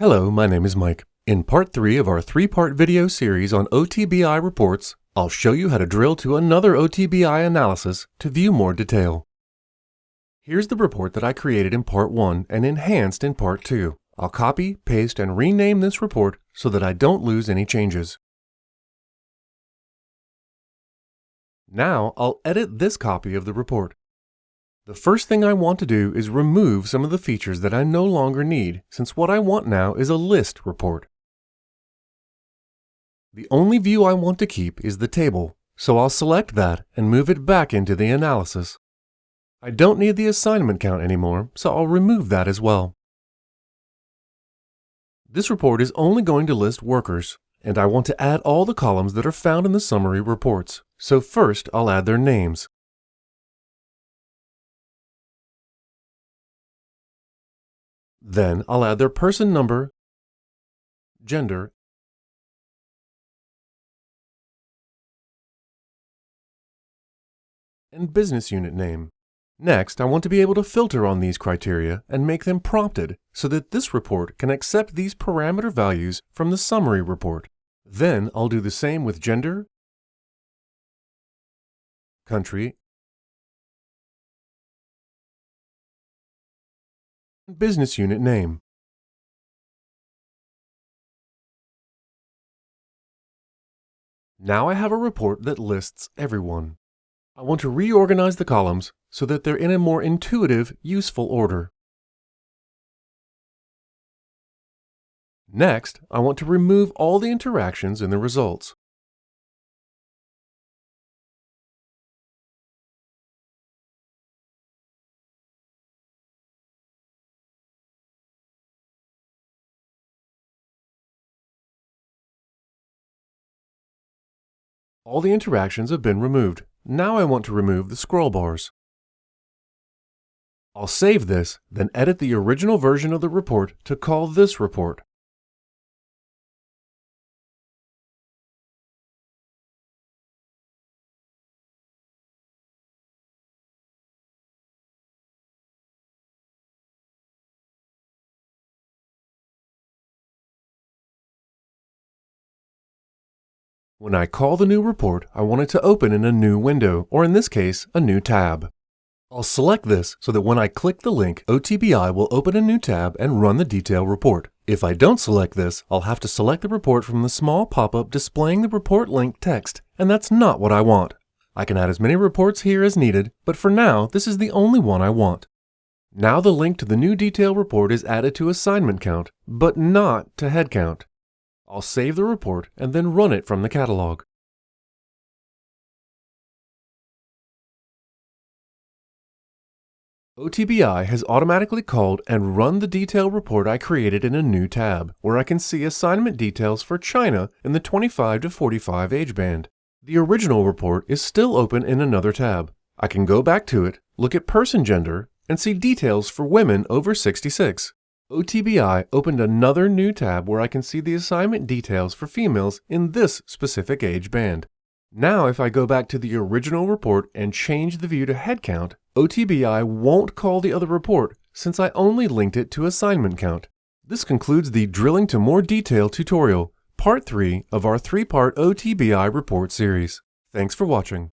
Hello, my name is Mike. In part 3 of our 3-part video series on OTBI reports, I'll show you how to drill to another OTBI analysis to view more detail. Here's the report that I created in part 1 and enhanced in part 2. I'll copy, paste, and rename this report so that I don't lose any changes. Now I'll edit this copy of the report. The first thing I want to do is remove some of the features that I no longer need, since what I want now is a list report. The only view I want to keep is the table, so I'll select that and move it back into the analysis. I don't need the assignment count anymore, so I'll remove that as well. This report is only going to list workers, and I want to add all the columns that are found in the summary reports. So first, I'll add their names. Then I'll add their person number, gender, and business unit name. Next, I want to be able to filter on these criteria and make them prompted so that this report can accept these parameter values from the summary report. Then I'll do the same with gender, country, and business unit name. Now I have a report that lists everyone. I want to reorganize the columns so that they're in a more intuitive, useful order. Next, I want to remove all the interactions in the results. All the interactions have been removed. Now I want to remove the scroll bars. I'll save this, then edit the original version of the report to call this report. When I call the new report, I want it to open in a new window, or in this case, a new tab. I'll select this so that when I click the link, OTBI will open a new tab and run the detail report. If I don't select this, I'll have to select the report from the small pop-up displaying the report link text, and that's not what I want. I can add as many reports here as needed, but for now, this is the only one I want. Now the link to the new detail report is added to assignment count, but not to head count. I'll save the report and then run it from the catalog. OTBI has automatically called and run the detail report I created in a new tab, where I can see assignment details for China in the 25 to 45 age band. The original report is still open in another tab. I can go back to it, look at person gender, and see details for women over 66. OTBI opened another new tab where I can see the assignment details for females in this specific age band. Now if I go back to the original report and change the view to head count, OTBI won't call the other report since I only linked it to assignment count. This concludes the Drilling to More Detail tutorial, part 3 of our 3-part OTBI report series. Thanks for watching.